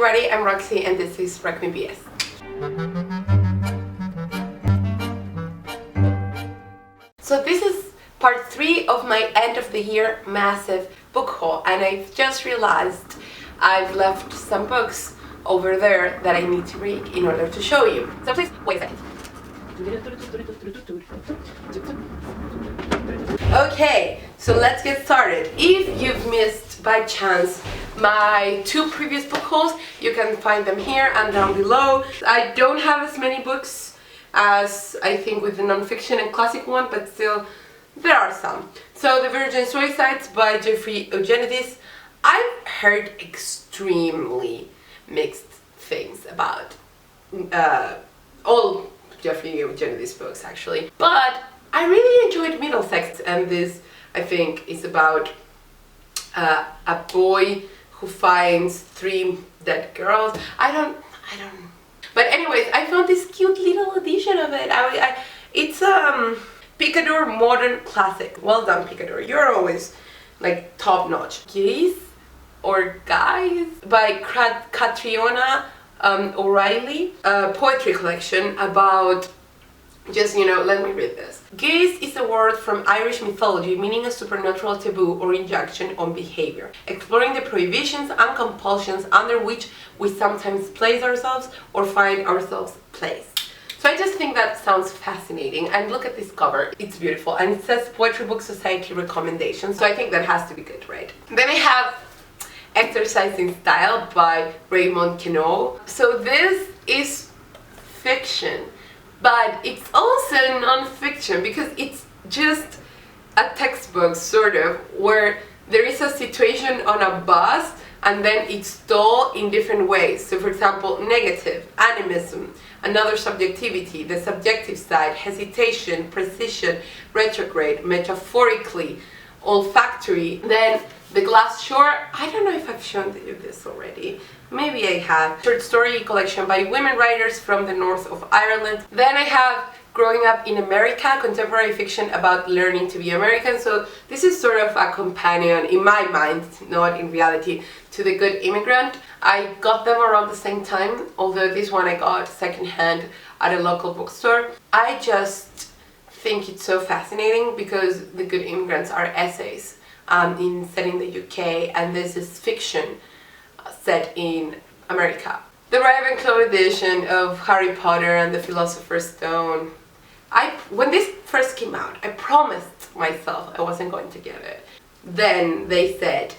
everybody, I'm Roxy and this is Mcguinness. So this is part 3 of my end of the year massive book haul, and I've just realized I've left some books over there that I need to read in order to show you. So please wait a second. Okay, so let's get started. If you've missed by chance my 2 previous book hauls, you can find them here and down below. I don't have as many books as I think with the non-fiction and classic one, but still there are some. So The Virgin Suicides by Jeffrey Eugenides. I've heard extremely mixed things about all Jeffrey Eugenides books actually, but I really enjoyed Middlesex, and this I think is about a boy who finds 3 dead girls. I don't. But anyways, I found this cute little edition of it. It's Picador modern classic. Well done, Picador. You're always like top notch. Guys by Catriona O'Reilly, a poetry collection about, just, let me read this. Gaze is a word from Irish mythology meaning a supernatural taboo or injunction on behavior, exploring the prohibitions and compulsions under which we sometimes place ourselves or find ourselves placed. So I just think that sounds fascinating, and look at this cover, it's beautiful, and it says Poetry Book Society recommendation, so I think that has to be good, right? Then I have Exercise in Style by Raymond Queneau. So this is fiction, but it's also non-fiction because it's just a textbook sort of, where there is a situation on a bus and then it's told in different ways. So for example, negative, animism, another subjectivity, the subjective side, hesitation, precision, retrograde, metaphorically, olfactory, then the Glass Shore. I don't know if I've shown you this already. Maybe I have. Short story collection by women writers from the north of Ireland. Then I have Growing Up in America, contemporary fiction about learning to be American. So this is sort of a companion, in my mind, not in reality, to The Good Immigrant. I got them around the same time, although this one I got secondhand at a local bookstore. I just think it's so fascinating because The Good Immigrants are essays set in the UK, and this is fiction set in America. The Ravenclaw Edition of Harry Potter and the Philosopher's Stone. When this first came out, I promised myself I wasn't going to get it. Then they said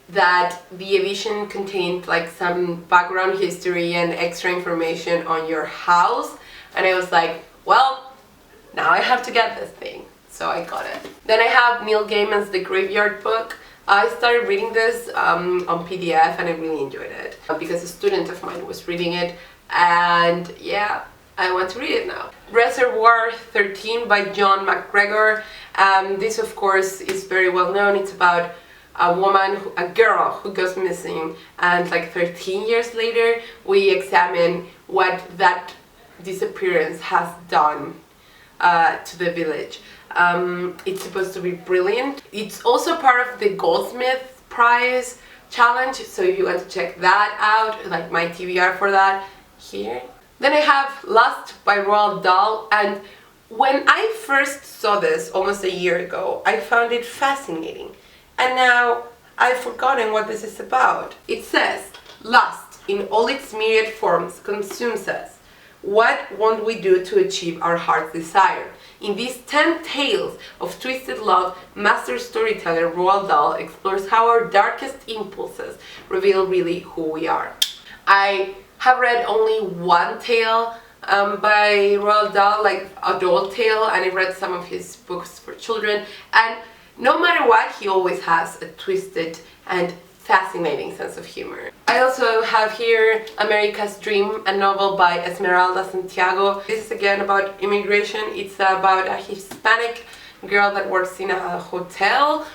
that the edition contained like some background history and extra information on your house, and I was like, well, now I have to get this thing. So I got it. Then I have Neil Gaiman's The Graveyard Book. I started reading this on PDF and I really enjoyed it because a student of mine was reading it, and yeah, I want to read it now. Reservoir 13 by John McGregor. This of course is very well known. It's about a girl who goes missing, and like 13 years later we examine what that disappearance has done to the village. It's supposed to be brilliant. It's also part of the Goldsmith Prize challenge, so if you want to check that out, like my TBR for that here. Then I have Lust by Roald Dahl, and when I first saw this almost a year ago, I found it fascinating, and now I've forgotten what this is about. It says, lust in all its myriad forms consumes us. What won't we do to achieve our heart's desire? In these 10 tales of twisted love, master storyteller Roald Dahl explores how our darkest impulses reveal really who we are. I have read only one tale by Roald Dahl, like adult tale, and I read some of his books for children, and no matter what, he always has a twisted and fascinating sense of humor. I also have here America's Dream, a novel by Esmeralda Santiago. This is again about immigration. It's about a Hispanic girl that works in a hotel,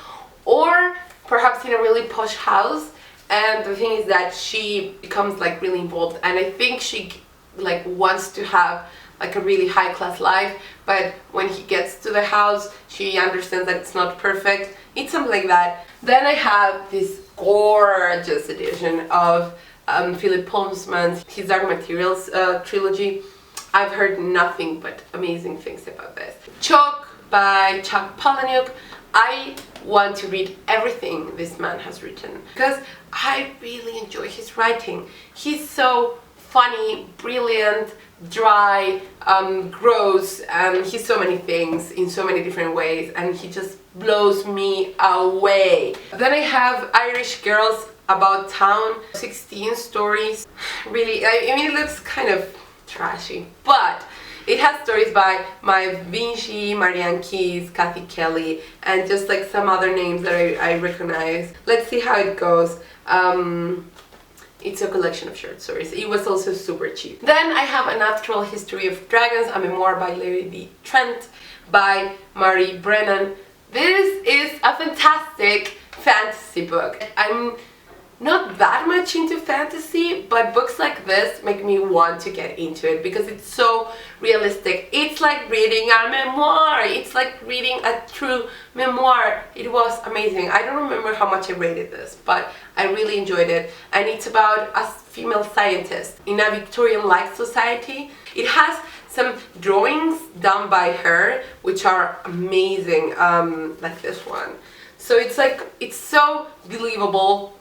or perhaps in a really posh house, and the thing is that she becomes like really involved, and I think she like wants to have like a really high-class life, but when he gets to the house she understands that it's not perfect. It's something like that. Then I have this gorgeous edition of Philip Pullman's His Dark Materials trilogy. I've heard nothing but amazing things about this. Chalk by Chuck Palahniuk. I want to read everything this man has written because I really enjoy his writing. He's so funny, brilliant, dry, gross, and he's so many things in so many different ways, and he just blows me away. Then I have Irish Girls About Town, 16 stories. Really, I mean, it looks kind of trashy, but it has stories by Maya Vinci, Marianne Keyes, Kathy Kelly, and just like some other names that I recognize. Let's see how it goes. It's a collection of short stories. It was also super cheap. Then I have A Natural History of Dragons, a memoir by Lady Trent by Mary Brennan. This is a fantastic fantasy book. I'm not that much into fantasy, but books like this make me want to get into it because it's so realistic. It's like reading a memoir. It's like reading a true memoir. It was amazing. I don't remember how much I rated this, but I really enjoyed it. And it's about a female scientist in a Victorian-like society. It has some drawings done by her, which are amazing, like this one. So it's like, it's so believable.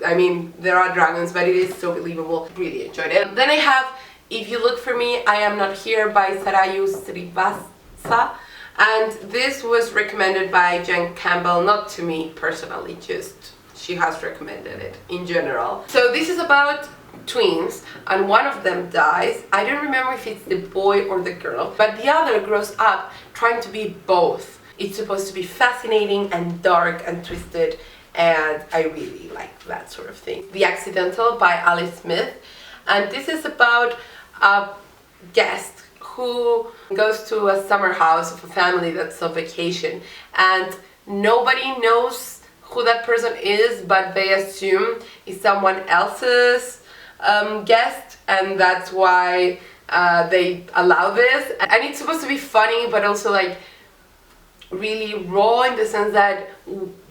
I mean, there are dragons, but it is so believable. Really enjoyed it. Then I have If You Look For Me, I Am Not Here by Sarayu Srivastava. And this was recommended by Jen Campbell, not to me personally, just she has recommended it in general. So this is about twins, and one of them dies. I don't remember if it's the boy or the girl, but the other grows up trying to be both. It's supposed to be fascinating and dark and twisted, and I really like that sort of thing. The Accidental by Alice Smith, and this is about a guest who goes to a summer house of a family that's on vacation, and nobody knows who that person is, but they assume it's someone else's guest, and that's why they allow this. And it's supposed to be funny, but also like really raw in the sense that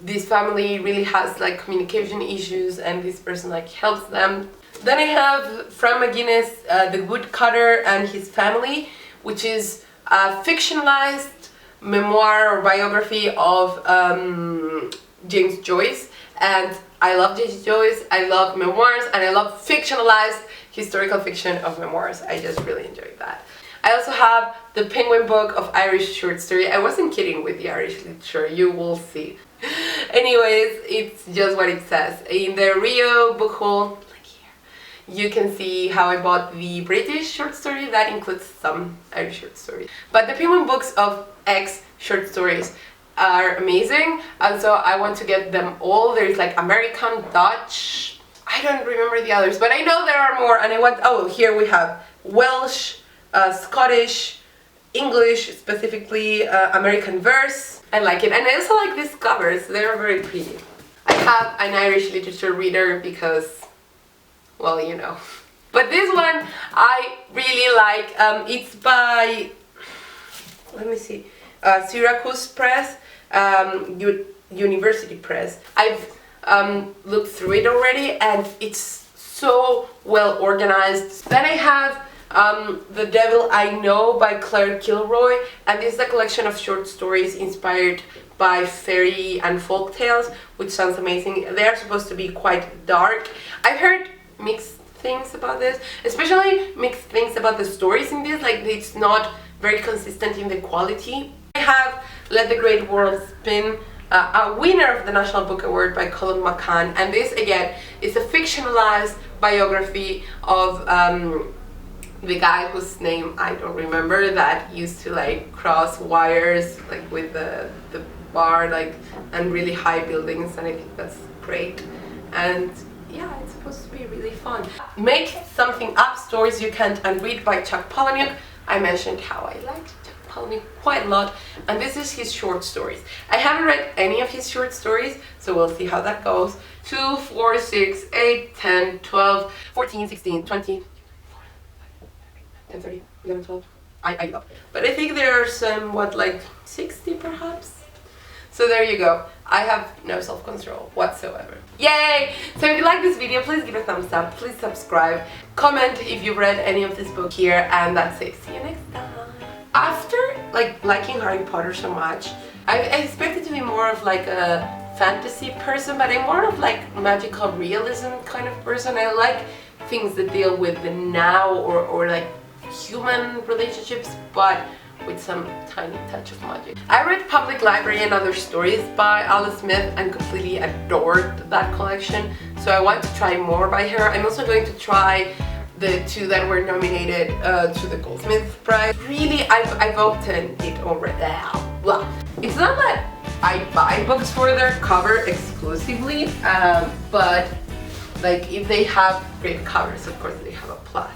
this family really has like communication issues, and this person like helps them. Then I have from Mcguinness The Woodcutter and His Family, which is a fictionalized memoir or biography of James Joyce. And I love James Joyce, I love memoirs, and I love fictionalized historical fiction of memoirs. I just really enjoyed that. I also have the Penguin Book of Irish Short Story. I wasn't kidding with the Irish literature, you will see. Anyways, it's just what it says. In the Rio book haul, like here, you can see how I bought the British short story. That includes some Irish short stories. But the Penguin Books of X short stories are amazing, and so I want to get them all. There's like American, Dutch, I don't remember the others, but I know there are more, and I want, oh, here we have Welsh, Scottish, English, specifically American verse. I like it, and I also like these covers, they're very pretty. I have an Irish literature reader because, well, you know. But this one I really like. It's by, let me see, Syracuse Press, University Press. I've looked through it already, and it's so well organized. Then I have The Devil I Know by Claire Kilroy, and this is a collection of short stories inspired by fairy and folk tales, which sounds amazing. They are supposed to be quite dark. I've heard mixed things about this, especially mixed things about the stories in this, like it's not very consistent in the quality. I have Let the Great World Spin, a winner of the National Book Award by Colin McCann, and this again is a fictionalized biography of the guy whose name I don't remember, that used to like cross wires like with the bar, like, and really high buildings, and I think that's great. And yeah, it's supposed to be really fun. Make Something Up, Stories You Can't Unread by Chuck Palahniuk. I mentioned how I liked Chuck Palahniuk quite a lot, and this is his short stories. I haven't read any of his short stories, so we'll see how that goes. 2, 4, 6, 8, 10, 12, 14, 16, 20, 10, 30, 11, 12. I give up. But I think there are some, what, like 60 perhaps? So there you go. I have no self-control whatsoever. Yay! So if you like this video, please give it a thumbs up, please subscribe, comment if you've read any of this book here, and that's it. See you next time. After liking Harry Potter so much, I expected to be more of like a fantasy person, but I'm more of like magical realism kind of person. I like things that deal with the now or like human relationships, but with some tiny touch of magic. I read Public Library and Other Stories by Alice Smith and completely adored that collection, so I want to try more by her. I'm also going to try the 2 that were nominated to the Goldsmith prize. Really, I've opened it already. Well, it's not that I buy books for their cover exclusively, but like if they have great covers, of course they have a plus.